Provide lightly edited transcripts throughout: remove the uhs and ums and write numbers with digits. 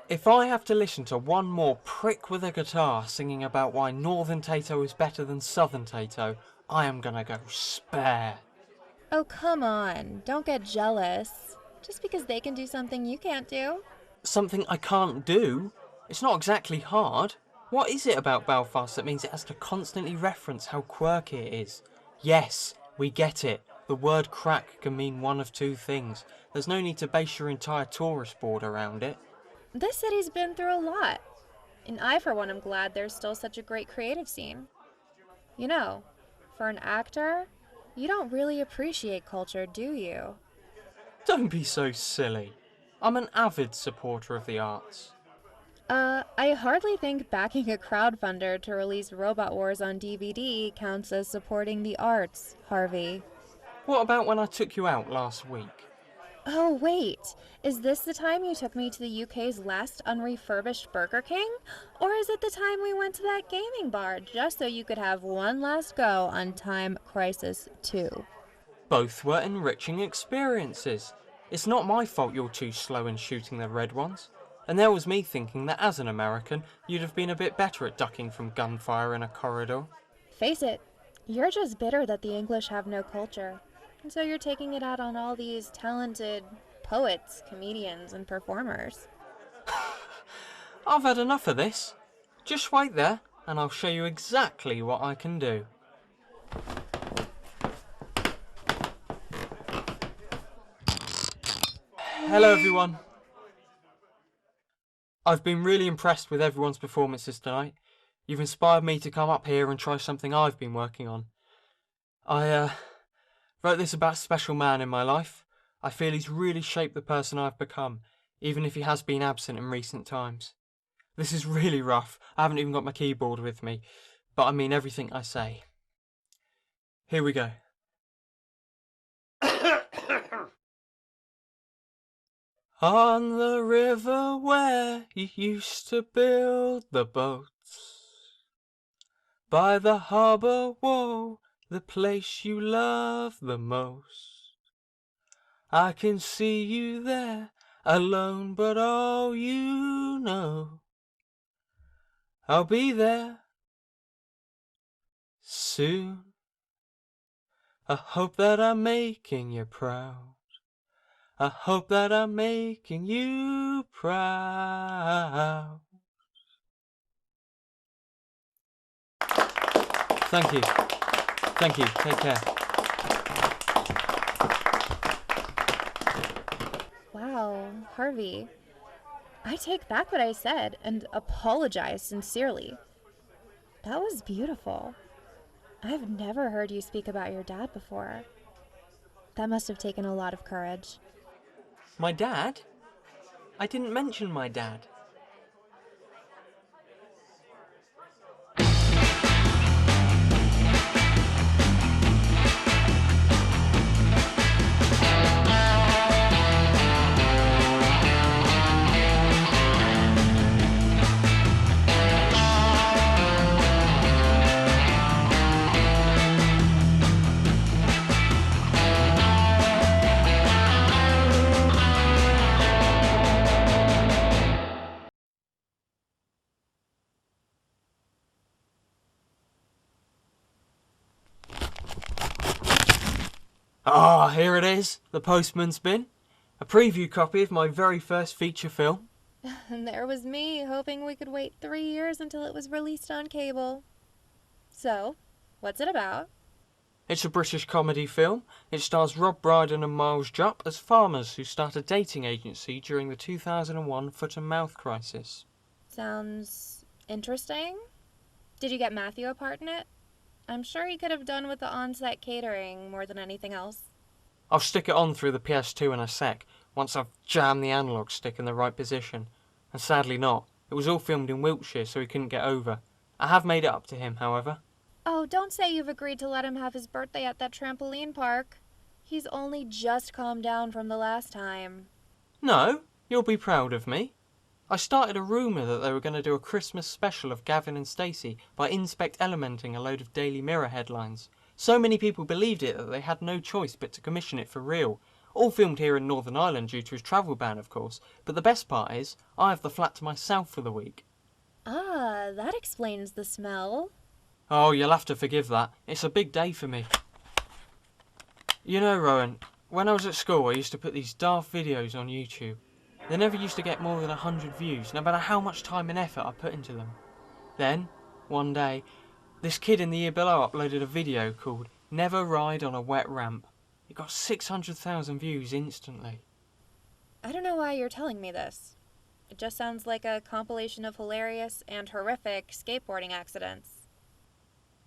If I have to listen to one more prick with a guitar singing about why Northern Tato is better than Southern Tato, I am gonna go spare. Oh, come on. Don't get jealous. Just because they can do something you can't do. Something I can't do? It's not exactly hard. What is it about Belfast that means it has to constantly reference how quirky it is? Yes, we get it. The word crack can mean one of two things. There's no need to base your entire tourist board around it. This city's been through a lot. And I, for one, am glad there's still such a great creative scene. You know, for an actor, you don't really appreciate culture, do you? Don't be so silly. I'm an avid supporter of the arts. I hardly think backing a crowdfunder to release Robot Wars on DVD counts as supporting the arts, Harvey. What about when I took you out last week? Oh, wait. Is this the time you took me to the UK's last unrefurbished Burger King? Or is it the time we went to that gaming bar just so you could have one last go on Time Crisis 2? Both were enriching experiences. It's not my fault you're too slow in shooting the red ones. And there was me thinking that as an American, you'd have been a bit better at ducking from gunfire in a corridor. Face it, you're just bitter that the English have no culture. And so you're taking it out on all these talented poets, comedians, and performers. I've had enough of this. Just wait there, and I'll show you exactly what I can do. Hello everyone. I've been really impressed with everyone's performances tonight. You've inspired me to come up here and try something I've been working on. I wrote this about a special man in my life. I feel he's really shaped the person I've become, even if he has been absent in recent times. This is really rough. I haven't even got my keyboard with me, but I mean everything I say. Here we go. On the river where you used to build the boats, by the harbour wall, the place you love the most, I can see you there, alone, but all you know, I'll be there soon. I hope that I'm making you proud. I hope that I'm making you proud. Thank you. Thank you. Take care. Wow, Harvey. I take back what I said and apologize sincerely. That was beautiful. I've never heard you speak about your dad before. That must have taken a lot of courage. My dad? I didn't mention my dad. Ah, here it is, The Postman's Bin. A preview copy of my very first feature film. And there was me, hoping we could wait 3 years until it was released on cable. So, what's it about? It's a British comedy film. It stars Rob Brydon and Miles Jupp as farmers who start a dating agency during the 2001 foot-and-mouth crisis. Sounds interesting. Did you get Matthew a part in it? I'm sure he could have done with the on-set catering more than anything else. I'll stick it on through the PS2 in a sec, once I've jammed the analog stick in the right position. And sadly not. It was all filmed in Wiltshire, so he couldn't get over. I have made it up to him, however. Oh, don't say you've agreed to let him have his birthday at that trampoline park. He's only just calmed down from the last time. No, you'll be proud of me. I started a rumour that they were going to do a Christmas special of Gavin and Stacey by Inspect Elementing a load of Daily Mirror headlines. So many people believed it that they had no choice but to commission it for real. All filmed here in Northern Ireland due to his travel ban, of course. But the best part is, I have the flat to myself for the week. Ah, that explains the smell. Oh, you'll have to forgive that. It's a big day for me. You know, Rowen, when I was at school, I used to put these daft videos on YouTube. They never used to get more than 100 views, no matter how much time and effort I put into them. Then, one day, this kid in the year below uploaded a video called Never Ride on a Wet Ramp. It got 600,000 views instantly. I don't know why you're telling me this. It just sounds like a compilation of hilarious and horrific skateboarding accidents.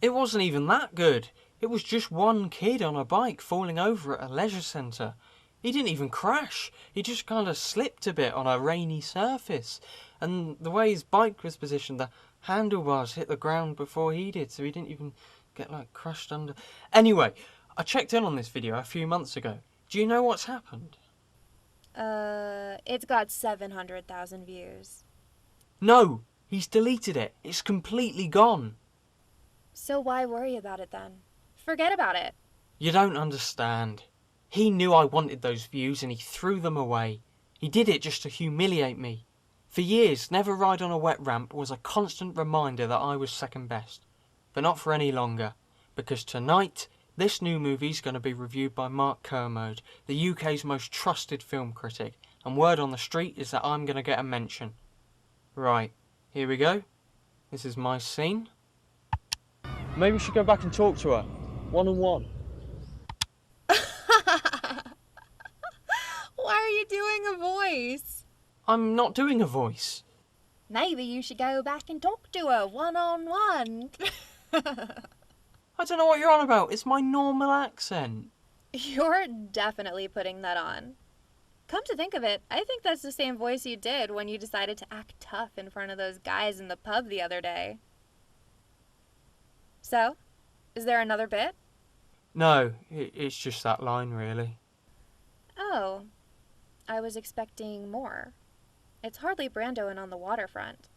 It wasn't even that good. It was just one kid on a bike falling over at a leisure centre. He didn't even crash. He just kind of slipped a bit on a rainy surface. And the way his bike was positioned, the handlebars hit the ground before he did, so he didn't even get, crushed under. Anyway, I checked in on this video a few months ago. Do you know what's happened? It's got 700,000 views. No, he's deleted it. It's completely gone. So why worry about it then? Forget about it. You don't understand. He knew I wanted those views and he threw them away. He did it just to humiliate me. For years, Never Ride on a Wet Ramp was a constant reminder that I was second best. But not for any longer, because tonight, this new movie's going to be reviewed by Mark Kermode, the UK's most trusted film critic, and word on the street is that I'm going to get a mention. Right, here we go. This is my scene. Maybe we should go back and talk to her, one-on-one. Why are you doing a voice? I'm not doing a voice. Maybe you should go back and talk to her one-on-one. I don't know what you're on about. It's my normal accent. You're definitely putting that on. Come to think of it, I think that's the same voice you did when you decided to act tough in front of those guys in the pub the other day. So, is there another bit? No, it's just that line, really. Oh, I was expecting more. It's hardly Brando and on the waterfront.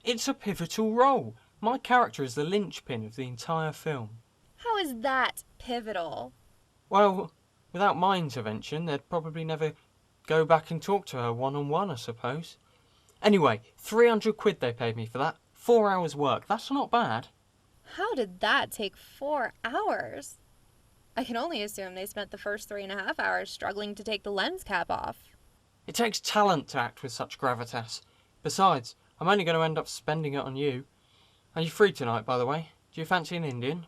It's a pivotal role. My character is the linchpin of the entire film. How is that pivotal? Well, without my intervention, they'd probably never go back and talk to her one-on-one, I suppose. Anyway, 300 quid they paid me for that. 4 hours work. That's not bad. How did that take 4 hours? I can only assume they spent the first 3.5 hours struggling to take the lens cap off. It takes talent to act with such gravitas. Besides, I'm only going to end up spending it on you. Are you free tonight, by the way? Do you fancy an Indian?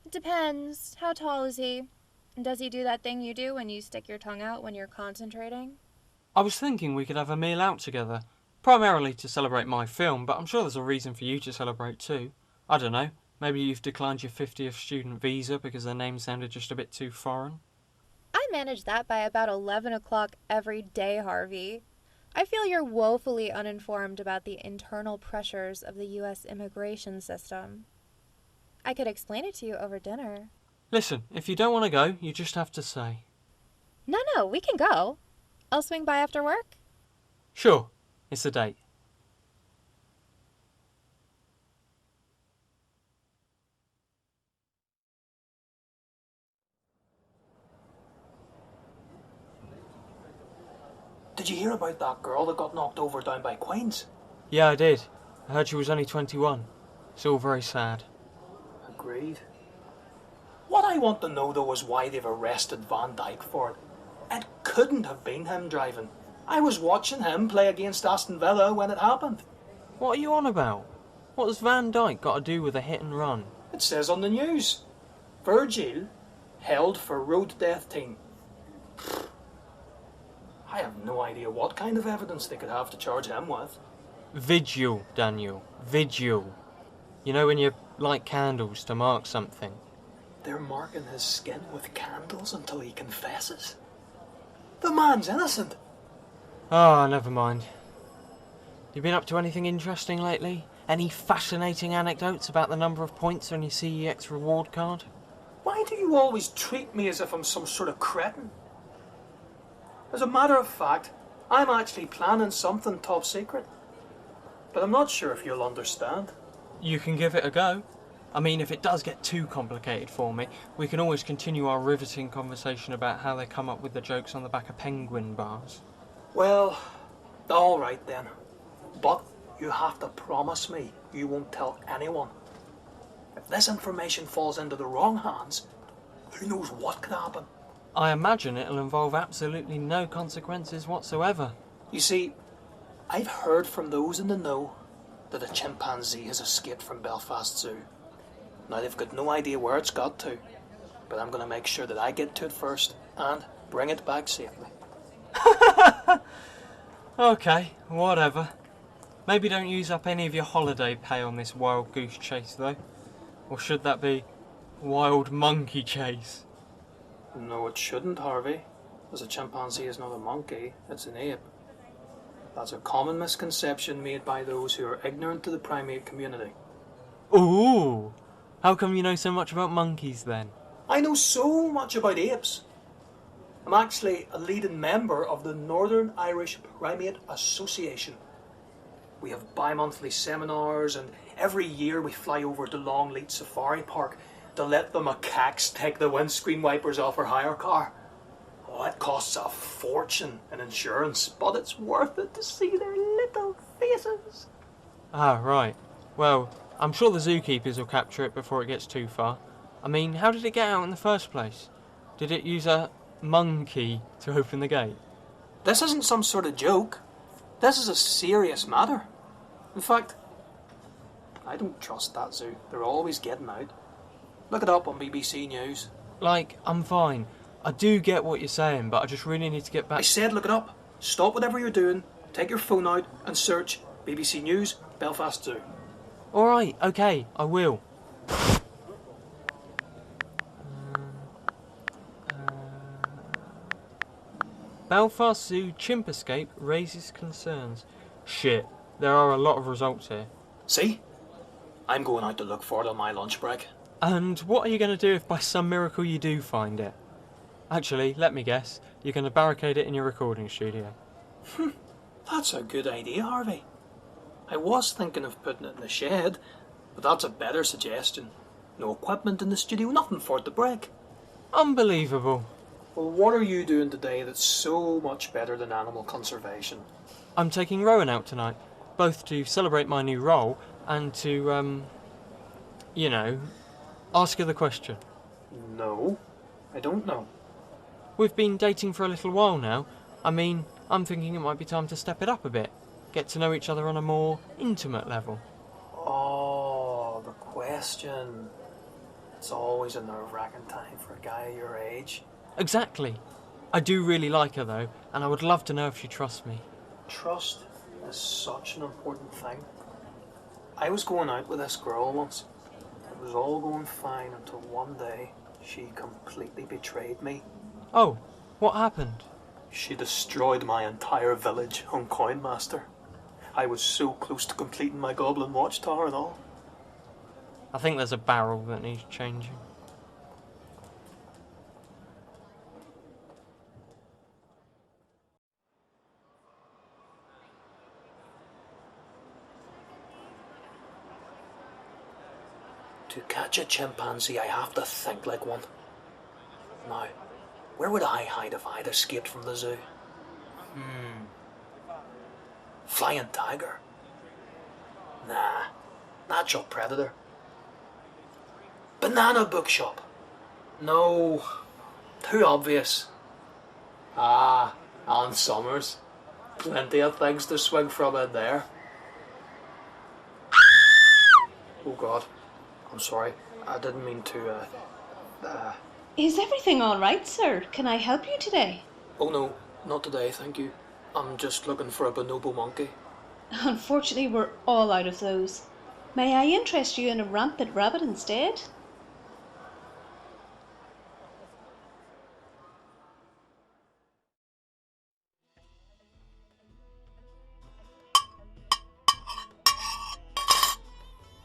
It depends. How tall is he? And does he do that thing you do when you stick your tongue out when you're concentrating? I was thinking we could have a meal out together. Primarily to celebrate my film, but I'm sure there's a reason for you to celebrate too. I don't know. Maybe you've declined your 50th student visa because their name sounded just a bit too foreign. I manage that by about 11 o'clock every day, Harvey. I feel you're woefully uninformed about the internal pressures of the U.S. immigration system. I could explain it to you over dinner. Listen, if you don't want to go, you just have to say. No, we can go. I'll swing by after work. Sure, it's a date. Did you hear about that girl that got knocked over down by Quinn's? Yeah, I did. I heard she was only 21. It's all very sad. Agreed. What I want to know, though, is why they've arrested Van Dijk for it. It couldn't have been him driving. I was watching him play against Aston Villa when it happened. What are you on about? What has Van Dijk got to do with a hit and run? It says on the news. Virgil held for road death team. I have no idea what kind of evidence they could have to charge him with. Vigil, Daniel. Vigil. You know when you light candles to mark something? They're marking his skin with candles until he confesses. The man's innocent. Ah, never mind. You been up to anything interesting lately? Any fascinating anecdotes about the number of points on your CEX reward card? Why do you always treat me as if I'm some sort of cretin? As a matter of fact, I'm actually planning something top secret. But I'm not sure if you'll understand. You can give it a go. I mean, if it does get too complicated for me, we can always continue our riveting conversation about how they come up with the jokes on the back of penguin bars. Well, all right then. But you have to promise me you won't tell anyone. If this information falls into the wrong hands, who knows what could happen? I imagine it'll involve absolutely no consequences whatsoever. You see, I've heard from those in the know that a chimpanzee has escaped from Belfast Zoo. Now they've got no idea where it's got to, but I'm going to make sure that I get to it first and bring it back safely. Okay, whatever. Maybe don't use up any of your holiday pay on this wild goose chase though. Or should that be wild monkey chase? No, it shouldn't, Harvey. As a chimpanzee is not a monkey, it's an ape. That's a common misconception made by those who are ignorant to the primate community. Ooh! How come you know so much about monkeys then? I know so much about apes. I'm actually a leading member of the Northern Irish Primate Association. We have bi-monthly seminars, and every year we fly over to Longleat Safari Park to let the macaques take the windscreen wipers off our hire car. Oh, it costs a fortune in insurance, but it's worth it to see their little faces. Ah, right. Well, I'm sure the zookeepers will capture it before it gets too far. I mean, how did it get out in the first place? Did it use a monkey to open the gate? This isn't some sort of joke. This is a serious matter. In fact, I don't trust that zoo. They're always getting out. Look it up on BBC News. Like, I'm fine. I do get what you're saying, but I just really need to get back. I said look it up. Stop whatever you're doing, take your phone out and search BBC News, Belfast Zoo. Alright, okay, I will. Belfast Zoo chimp escape raises concerns. Shit, there are a lot of results here. See? I'm going out to look for it on my lunch break. And what are you going to do if by some miracle you do find it? Actually, let me guess, you're going to barricade it in your recording studio. That's a good idea, Harvey. I was thinking of putting it in the shed, but that's a better suggestion. No equipment in the studio, nothing for it to break. Unbelievable. Well, what are you doing today that's so much better than animal conservation? I'm taking Rowen out tonight, both to celebrate my new role and to, ask her the question. No, I don't know. We've been dating for a little while now. I mean, I'm thinking it might be time to step it up a bit. Get to know each other on a more intimate level. Oh, the question. It's always a nerve-wracking time for a guy your age. Exactly. I do really like her though, and I would love to know if she trusts me. Trust is such an important thing. I was going out with this girl once. It was all going fine until one day she completely betrayed me. Oh, what happened? She destroyed my entire village on Coinmaster. I was so close to completing my Goblin Watchtower and all. I think there's a barrel that needs changing. To catch a chimpanzee, I have to think like one. Now, where would I hide if I'd escaped from the zoo? Flying tiger? Nah. Natural predator? Banana bookshop? No. Too obvious. Ah, Ann Summers. Plenty of things to swing from in there. Oh God. I'm sorry. I didn't mean to, Is everything all right, sir? Can I help you today? Oh no, not today, thank you. I'm just looking for a bonobo monkey. Unfortunately, we're all out of those. May I interest you in a rampant rabbit instead?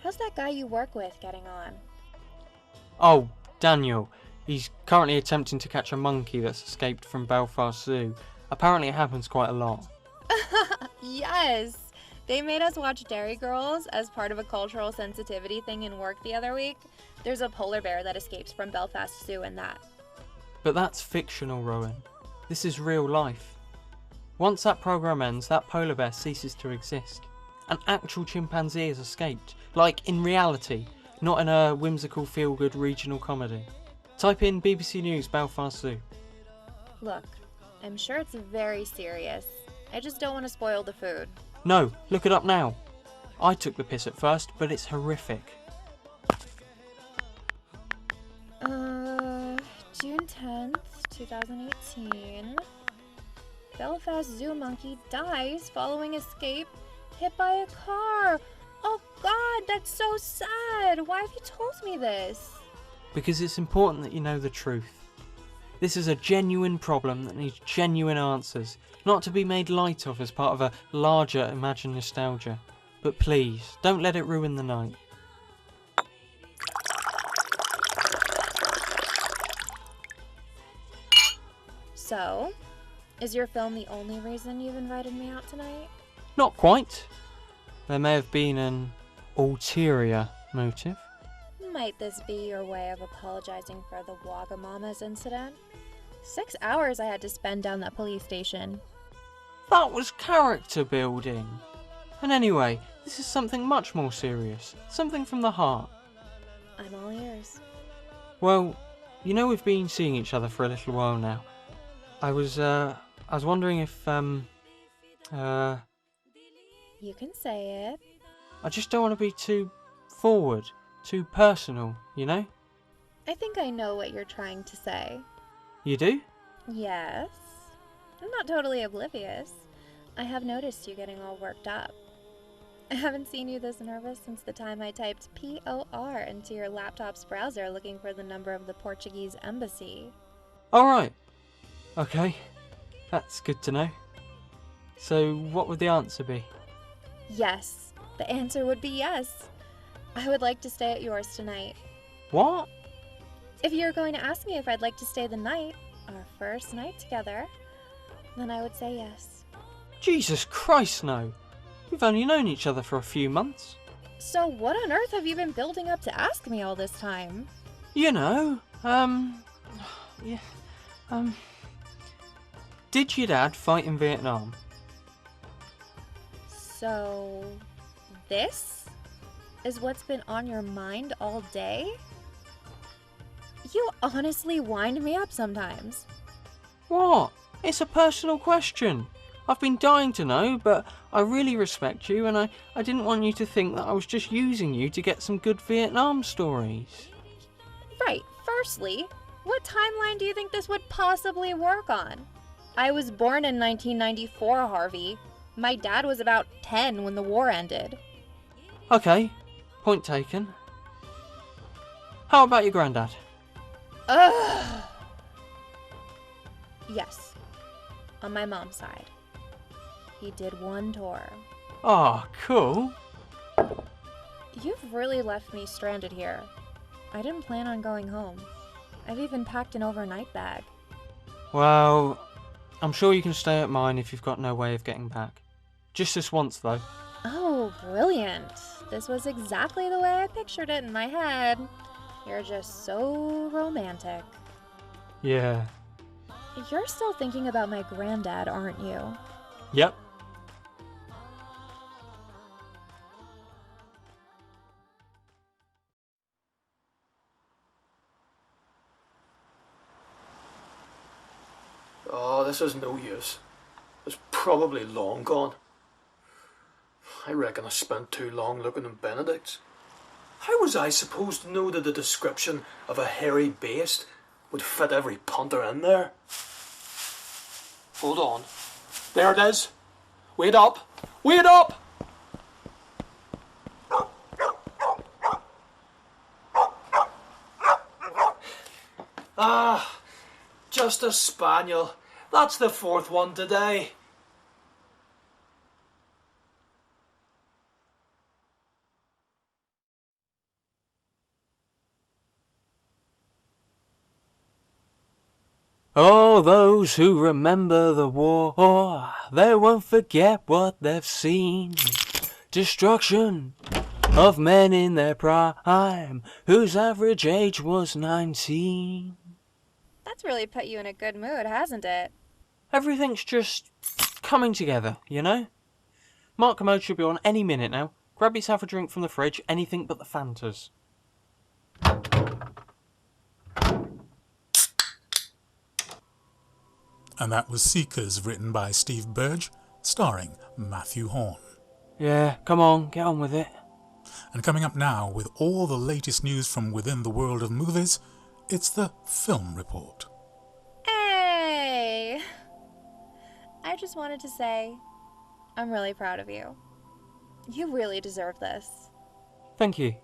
How's that guy you work with getting on? Oh, Daniel. He's currently attempting to catch a monkey that's escaped from Belfast Zoo. Apparently it happens quite a lot. Yes! They made us watch Dairy Girls as part of a cultural sensitivity thing in work the other week. There's a polar bear that escapes from Belfast Zoo in that. But that's fictional, Rowen. This is real life. Once that program ends, that polar bear ceases to exist. An actual chimpanzee has escaped, like in reality, not in a whimsical feel-good regional comedy. Type in BBC News Belfast Zoo. Look, I'm sure it's very serious. I just don't want to spoil the food. No, look it up now. I took the piss at first, but it's horrific. June 10th, 2018. Belfast Zoo monkey dies following escape, hit by a car. Oh God, that's so sad. Why have you told me this? Because it's important that you know the truth. This is a genuine problem that needs genuine answers, not to be made light of as part of a larger imagined nostalgia. But please, don't let it ruin the night. So, is your film the only reason you've invited me out tonight? Not quite. There may have been an ulterior motive. Might this be your way of apologizing for the Wagamamas incident? 6 hours I had to spend down that police station. That was character building. And anyway, this is something much more serious. Something from the heart. I'm all ears. Well, you know we've been seeing each other for a little while now. I was wondering if, You can say it. I just don't want to be too forward, too personal, you know? I think I know what you're trying to say. You do? Yes. I'm not totally oblivious. I have noticed you getting all worked up. I haven't seen you this nervous since the time I typed POR into your laptop's browser looking for the number of the Portuguese embassy. Alright. Okay. That's good to know. So, what would the answer be? Yes. The answer would be yes. I would like to stay at yours tonight. What? If you're going to ask me if I'd like to stay the night, our first night together, then I would say yes. Jesus Christ, no. We've only known each other for a few months. So what on earth have you been building up to ask me all this time? You know, did your dad fight in Vietnam? So, this is what's been on your mind all day? You honestly wind me up sometimes. What? It's a personal question. I've been dying to know, but I really respect you and I didn't want you to think that I was just using you to get some good Vietnam stories. Right, firstly, what timeline do you think this would possibly work on? I was born in 1994, Harvey. My dad was about 10 when the war ended. Okay, point taken. How about your granddad? Ugh. Yes, on my mom's side. He did one tour. Oh, cool. You've really left me stranded here. I didn't plan on going home. I've even packed an overnight bag. Well, I'm sure you can stay at mine if you've got no way of getting back. Just this once, though. Oh, brilliant. This was exactly the way I pictured it in my head. You're just so romantic. Yeah. You're still thinking about my granddad, aren't you? Yep. Oh, this is no use. It's probably long gone. I reckon I spent too long looking in Benedict's. How was I supposed to know that the description of a hairy beast would fit every punter in there? Hold on. There it is. Wait up. Wait up! Ah, just a spaniel. That's the fourth one today. All those who remember the war, they won't forget what they've seen. destruction of men in their prime, whose average age was 19. That's really put you in a good mood, hasn't it? Everything's just coming together, you know? Mark Kermode should be on any minute now. Grab yourself a drink from the fridge, anything but the Fantas. And that was Seekers, written by Steve Burge, starring Matthew Horn. Yeah, come on, get on with it. And coming up now, with all the latest news from within the world of movies, it's the Film Report. Hey! I just wanted to say, I'm really proud of you. You really deserve this. Thank you.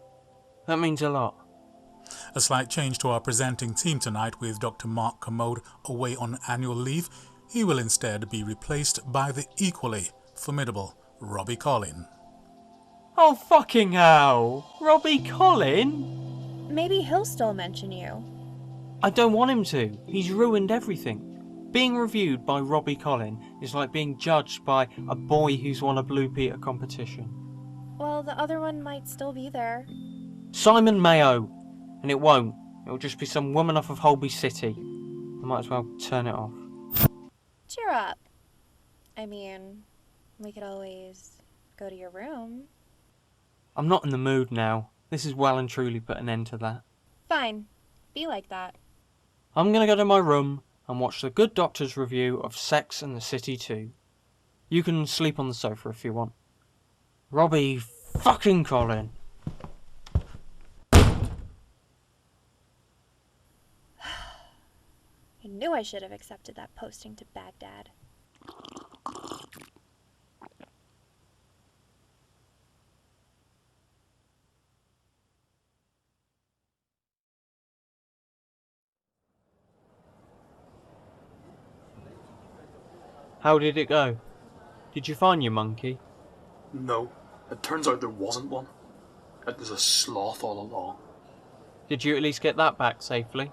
That means a lot. A slight change to our presenting team tonight, with Dr. Mark Kermode away on annual leave. He will instead be replaced by the equally formidable Robbie Collin. Oh, fucking hell! Robbie Collin? Maybe he'll still mention you. I don't want him to. He's ruined everything. Being reviewed by Robbie Collin is like being judged by a boy who's won a Blue Peter competition. Well, the other one might still be there. Simon Mayo. And it won't. It'll just be some woman off of Holby City. I might as well turn it off. Cheer up. I mean, we could always go to your room. I'm not in the mood now. This has well and truly put an end to that. Fine. Be like that. I'm gonna go to my room and watch the Good Doctor's review of Sex and the City 2. You can sleep on the sofa if you want. Robbie fucking Collin. I knew I should have accepted that posting to Baghdad. How did it go? Did you find your monkey? No, it turns out there wasn't one. It was a sloth all along. Did you at least get that back safely?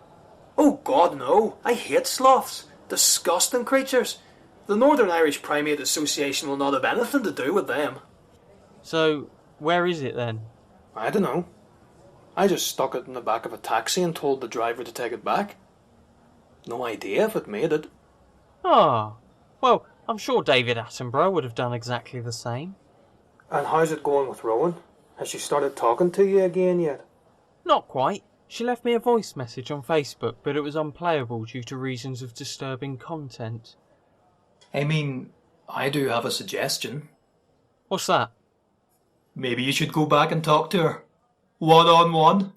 Oh God, no. I hate sloths. Disgusting creatures. The Northern Irish Primate Association will not have anything to do with them. So, where is it then? I don't know. I just stuck it in the back of a taxi and told the driver to take it back. No idea if it made it. Ah, well, I'm sure David Attenborough would have done exactly the same. And how's it going with Rowen? Has she started talking to you again yet? Not quite. She left me a voice message on Facebook, but it was unplayable due to reasons of disturbing content. I mean, I do have a suggestion. What's that? Maybe you should go back and talk to her. One-on-one.